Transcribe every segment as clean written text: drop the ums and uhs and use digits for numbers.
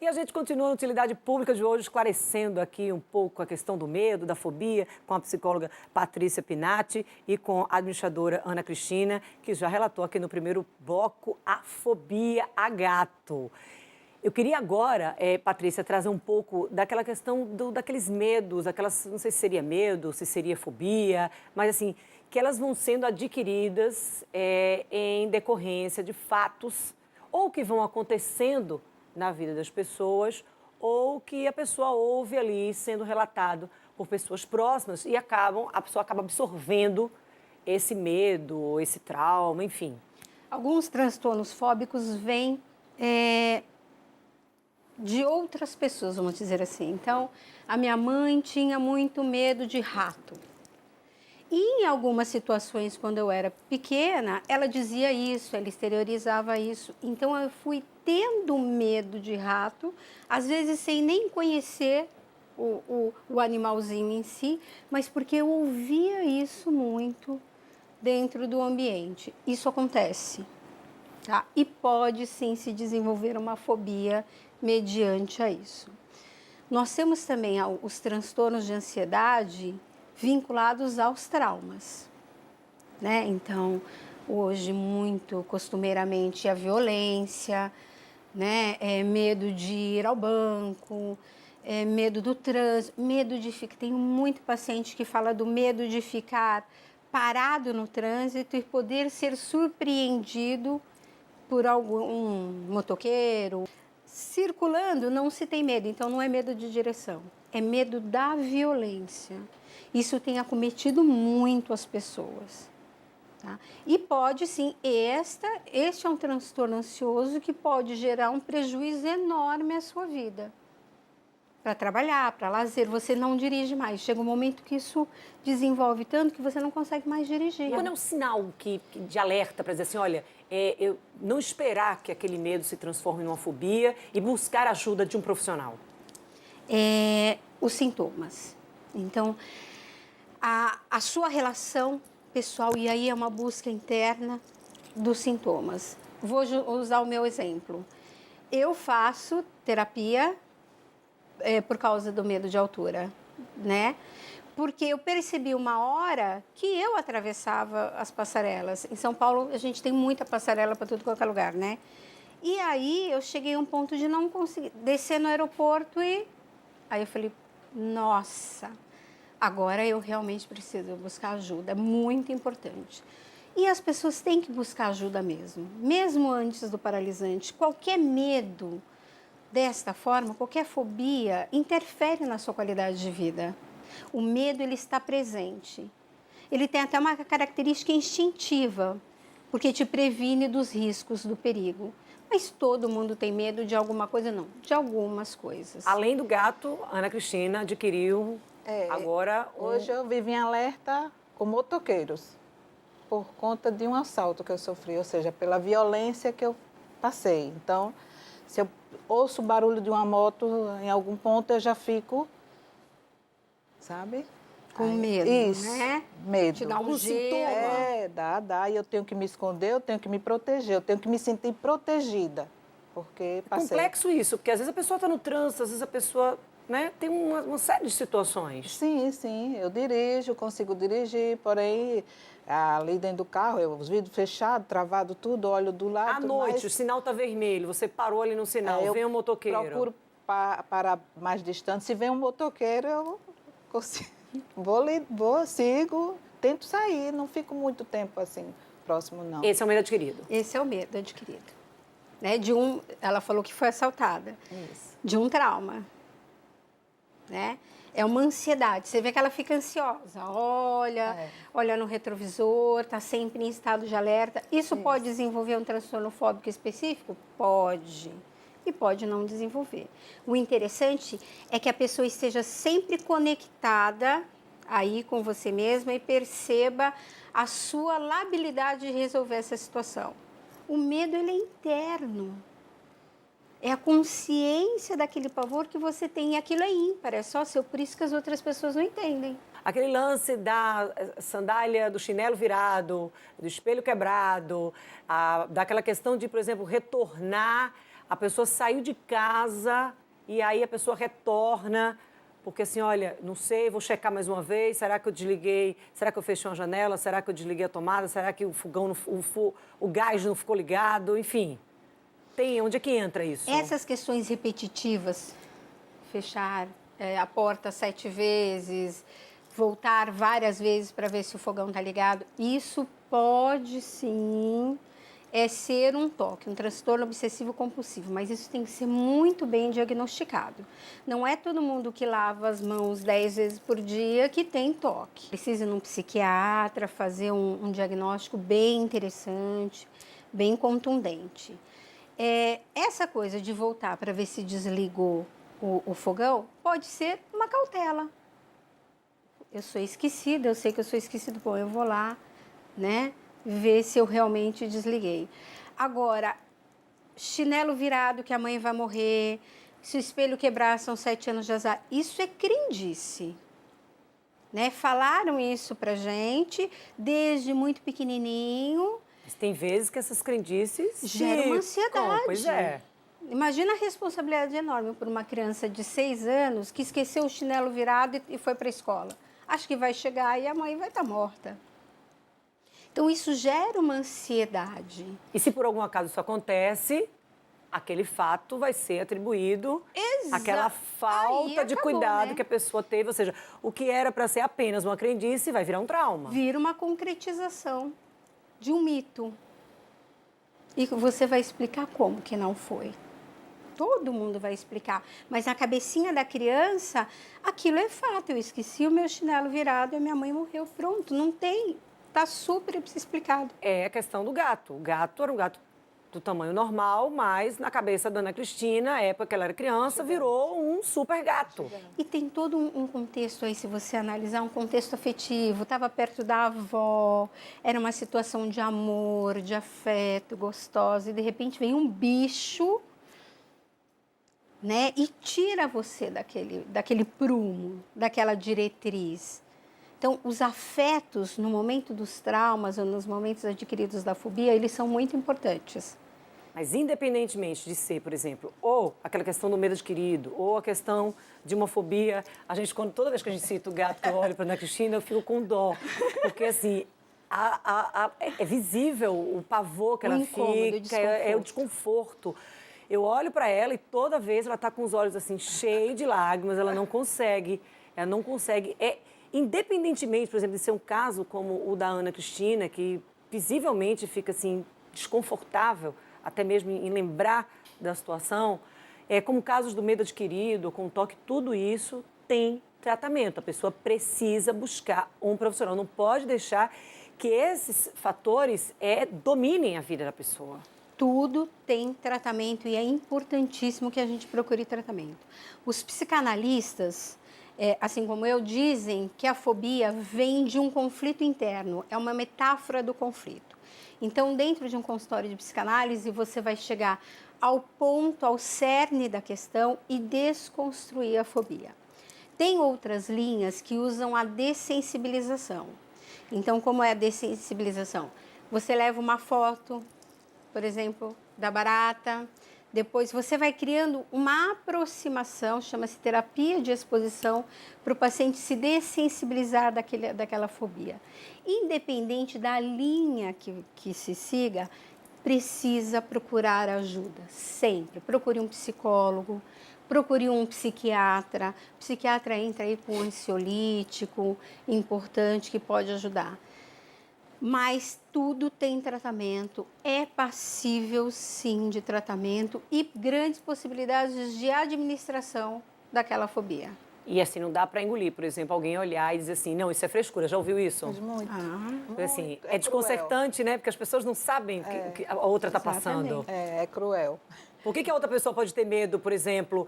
E a gente continua na utilidade pública de hoje, esclarecendo aqui um pouco a questão do medo, da fobia, com a psicóloga Patrícia Pinatti e com a administradora Ana Cristina, que já relatou aqui no primeiro bloco a fobia a gato. Eu queria agora, Patrícia, trazer um pouco daquela questão daqueles medos, não sei se seria medo, se seria fobia, mas assim, que elas vão sendo adquiridas em decorrência de fatos ou que vão acontecendo na vida das pessoas ou que a pessoa ouve ali sendo relatado por pessoas próximas e a pessoa acaba absorvendo esse medo, esse trauma, enfim. Alguns transtornos fóbicos vêm de outras pessoas, vamos dizer assim. Então, a minha mãe tinha muito medo de rato. E em algumas situações, quando eu era pequena, ela dizia isso, ela exteriorizava isso. Então, eu fui tendo medo de rato, às vezes sem nem conhecer o animalzinho em si, mas porque eu ouvia isso muito dentro do ambiente. Isso acontece, tá? E pode sim se desenvolver uma fobia mediante a isso. Nós temos também os transtornos de ansiedade vinculados aos traumas, né? Então, hoje muito costumeiramente a violência, né? Medo de ir ao banco, medo do trânsito, medo de ficar. Tenho muito paciente que fala do medo de ficar parado no trânsito e poder ser surpreendido por algum motoqueiro. Circulando não se tem medo, então não é medo de direção, é medo da violência. Isso tem acometido muito as pessoas. Tá? E pode sim, este é um transtorno ansioso que pode gerar um prejuízo enorme à sua vida. Para trabalhar, para lazer, você não dirige mais. Chega um momento que isso desenvolve tanto que você não consegue mais dirigir. E quando é um sinal de alerta para dizer assim, olha, eu não esperar que aquele medo se transforme numa fobia e buscar a ajuda de um profissional? Os sintomas. Então, a sua relação pessoal, e aí é uma busca interna dos sintomas. Vou usar o meu exemplo. Eu faço terapia por causa do medo de altura, né? Porque eu percebi uma hora que eu atravessava as passarelas. Em São Paulo, a gente tem muita passarela para tudo qualquer lugar, né? E aí eu cheguei a um ponto de não conseguir descer no aeroporto e aí eu falei, nossa, agora eu realmente preciso buscar ajuda, é muito importante. E as pessoas têm que buscar ajuda mesmo antes do paralisante. Qualquer medo desta forma, qualquer fobia interfere na sua qualidade de vida. O medo, ele está presente. Ele tem até uma característica instintiva, porque te previne dos riscos, do perigo. Mas todo mundo tem medo de alguma coisa? Não, de algumas coisas. Além do gato, Ana Cristina adquiriu agora... Hoje eu vivo em alerta com motoqueiros, por conta de um assalto que eu sofri, ou seja, pela violência que eu passei. Então, se eu ouço o barulho de uma moto em algum ponto, eu já fico, sabe? Com medo, isso, né? medo. Te dá Algum sintoma? Dá. E eu tenho que me esconder, eu tenho que me proteger, eu tenho que me sentir protegida. Porque passei. Complexo isso, porque às vezes a pessoa está no trânsito, às vezes a pessoa, né, tem uma série de situações. Sim, eu dirijo, consigo dirigir, porém, ali dentro do carro, os vidros fechados, travado tudo, olho do lado. À noite, o sinal está vermelho, você parou ali no sinal, vem um motoqueiro. Procuro parar mais distante. Se vem um motoqueiro, eu consigo, sigo, tento sair, não fico muito tempo assim, próximo não. Esse é o medo adquirido. Esse é o medo adquirido. Né? Ela falou que foi assaltada. Isso. De um trauma. Né? É uma ansiedade. Você vê que ela fica ansiosa. Olha no retrovisor, está sempre em estado de alerta. Isso pode desenvolver um transtorno fóbico específico? Pode. E pode não desenvolver. O interessante é que a pessoa esteja sempre conectada aí com você mesma e perceba a sua labilidade de resolver essa situação. O medo, ele é interno. É a consciência daquele pavor que você tem. E aquilo é ímpar, é só seu, por isso que as outras pessoas não entendem. aquele lance da sandália, do chinelo virado, do espelho quebrado, daquela questão de, por exemplo, retornar, a pessoa saiu de casa e aí a pessoa retorna, porque assim, olha, não sei, vou checar mais uma vez, será que eu desliguei, será que eu fechei uma janela, será que eu desliguei a tomada, será que o fogão, o gás não ficou ligado, enfim. Onde é que entra isso? Essas questões repetitivas, fechar a porta 7 vezes, voltar várias vezes para ver se o fogão está ligado, isso pode sim ser um TOC, um transtorno obsessivo compulsivo, mas isso tem que ser muito bem diagnosticado. Não é todo mundo que lava as mãos 10 vezes por dia que tem TOC. Precisa ir num psiquiatra, fazer um diagnóstico bem interessante, bem contundente. Essa coisa de voltar para ver se desligou o fogão pode ser uma cautela. Eu sou esquecida, eu sei que eu sou esquecida, bom, eu vou lá, né, ver se eu realmente desliguei. Agora, chinelo virado que a mãe vai morrer, se o espelho quebrar são 7 anos de azar, isso é crendice. Né? Falaram isso pra gente desde muito pequenininho. Mas tem vezes que essas crendices geram uma ansiedade. Pois é. Imagina a responsabilidade enorme por uma criança de 6 anos que esqueceu o chinelo virado e foi para a escola. Acho que vai chegar e a mãe vai estar morta. Então, isso gera uma ansiedade. E se por algum acaso isso acontece, aquele fato vai ser atribuído àquela falta de cuidado, né, que a pessoa teve. Ou seja, o que era para ser apenas uma crendice vai virar um trauma. Vira uma concretização de um mito. E você vai explicar como que não foi. Todo mundo vai explicar. Mas na cabecinha da criança, aquilo é fato. Eu esqueci o meu chinelo virado e a minha mãe morreu. Pronto, não tem. Está super explicado. É a questão do gato. O gato era um gato do tamanho normal, mas na cabeça da Ana Cristina, na época que ela era criança, virou um super gato. E tem todo um contexto aí, se você analisar, um contexto afetivo. Estava perto da avó, era uma situação de amor, de afeto, gostosa, e de repente vem um bicho, né, e tira você daquele prumo, daquela diretriz. Então, os afetos no momento dos traumas ou nos momentos adquiridos da fobia, eles são muito importantes. Mas independentemente de ser, por exemplo, ou aquela questão do medo adquirido, ou a questão de uma fobia, toda vez que a gente cita o gato, que eu olho para a Ana Cristina, eu fico com dó. Porque, assim, é visível o pavor que ela fica, é o desconforto. Eu olho para ela e toda vez ela está com os olhos, assim, cheios de lágrimas, ela não consegue. Independentemente, por exemplo, de ser um caso como o da Ana Cristina, que visivelmente fica assim desconfortável, até mesmo em lembrar da situação, como casos do medo adquirido, com toque, tudo isso tem tratamento. A pessoa precisa buscar um profissional, não pode deixar que esses fatores dominem a vida da pessoa. Tudo tem tratamento e é importantíssimo que a gente procure tratamento. Os psicanalistas, assim como eu, dizem que a fobia vem de um conflito interno, é uma metáfora do conflito. Então, dentro de um consultório de psicanálise, você vai chegar ao ponto, ao cerne da questão e desconstruir a fobia. Tem outras linhas que usam a dessensibilização. Então, como é a dessensibilização? Você leva uma foto, por exemplo, da barata. Depois você vai criando uma aproximação, chama-se terapia de exposição, para o paciente se dessensibilizar daquela fobia. Independente da linha que se siga, precisa procurar ajuda, sempre. Procure um psicólogo, procure um psiquiatra. O psiquiatra entra aí com um ansiolítico importante que pode ajudar. Mas tudo tem tratamento, é passível sim de tratamento e grandes possibilidades de administração daquela fobia. E assim, não dá para engolir, por exemplo, alguém olhar e dizer assim, não, isso é frescura, já ouviu isso? Muito. Porque, assim, muito. é desconcertante, né? Porque as pessoas não sabem o que a outra está passando. É cruel. Por que a outra pessoa pode ter medo, por exemplo,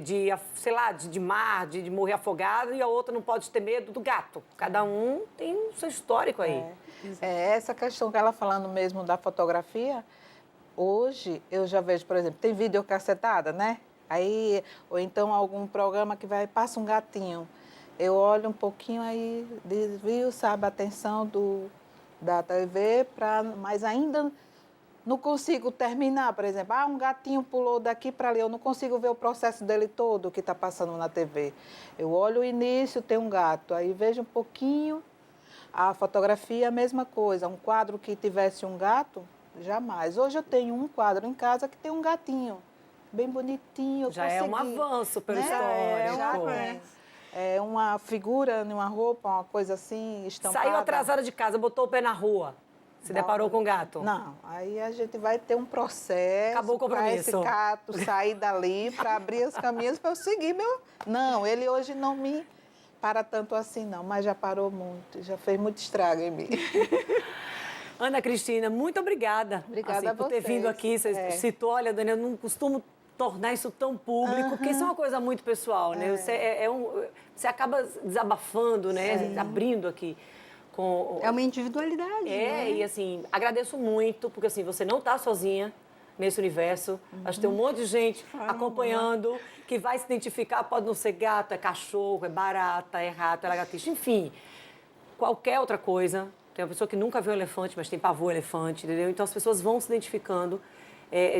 de mar, de morrer afogado, e a outra não pode ter medo do gato? Cada um tem o seu histórico aí. Essa questão que ela falando mesmo da fotografia, hoje eu já vejo, por exemplo, tem videocassetada, né? Aí, ou então algum programa que passa um gatinho. eu olho um pouquinho aí, desvio, sabe, a atenção da TV, mas ainda não consigo terminar, por exemplo, um gatinho pulou daqui para ali, eu não consigo ver o processo dele todo que está passando na TV. Eu olho o início, tem um gato, aí vejo um pouquinho, a fotografia, a mesma coisa, um quadro que tivesse um gato, jamais. Hoje eu tenho um quadro em casa que tem um gatinho, bem bonitinho, eu Já consegui, é um avanço pelo histórico. histórico. É uma figura, uma roupa, uma coisa assim, estampada. Saiu atrasada de casa, botou o pé na rua. Se deparou com o gato? Não, aí a gente vai ter um processo. Acabou o compromisso. Para esse gato sair dali, para abrir os caminhos para eu seguir meu... Não, ele hoje não me para tanto assim não, mas já parou muito, já fez muito estrago em mim. Ana Cristina, muito obrigada. Obrigada a por ter vocês. vindo aqui. Você citou, olha, Dani, eu não costumo tornar isso tão público, porque isso é uma coisa muito pessoal, né? Você acaba desabafando, né? Abrindo aqui. É uma individualidade, né? E assim, agradeço muito, porque assim, você não está sozinha nesse universo. Acho que tem um monte de gente acompanhando, que vai se identificar, pode não ser gato, é cachorro, é barata, é rato, é lagartixa, enfim. Qualquer outra coisa. Tem uma pessoa que nunca viu um elefante, mas tem pavor elefante, entendeu? Então as pessoas vão se identificando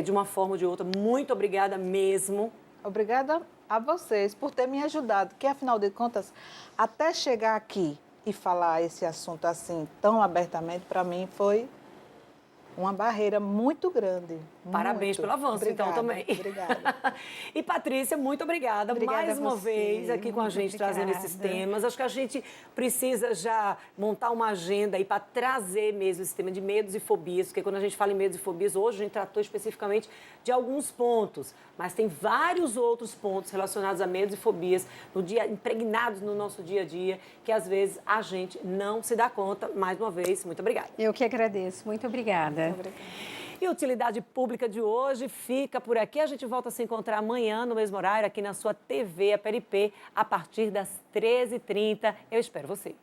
de uma forma ou de outra. Muito obrigada mesmo. Obrigada a vocês por ter me ajudado, que afinal de contas, até chegar aqui e falar esse assunto assim tão abertamente, para mim foi uma barreira muito grande. Parabéns pelo avanço, obrigada, então, também. Obrigada. E, Patrícia, muito obrigada mais uma vez aqui com a gente, trazendo esses temas. Acho que a gente precisa já montar uma agenda aí para trazer mesmo esse tema de medos e fobias, porque quando a gente fala em medos e fobias, hoje a gente tratou especificamente de alguns pontos, mas tem vários outros pontos relacionados a medos e fobias impregnados no nosso dia a dia, que às vezes a gente não se dá conta. Mais uma vez, muito obrigada. Eu que agradeço. Muito obrigada. E a Utilidade Pública de hoje fica por aqui. A gente volta a se encontrar amanhã, no mesmo horário, aqui na sua TV, a PLP, a partir das 13h30. Eu espero você.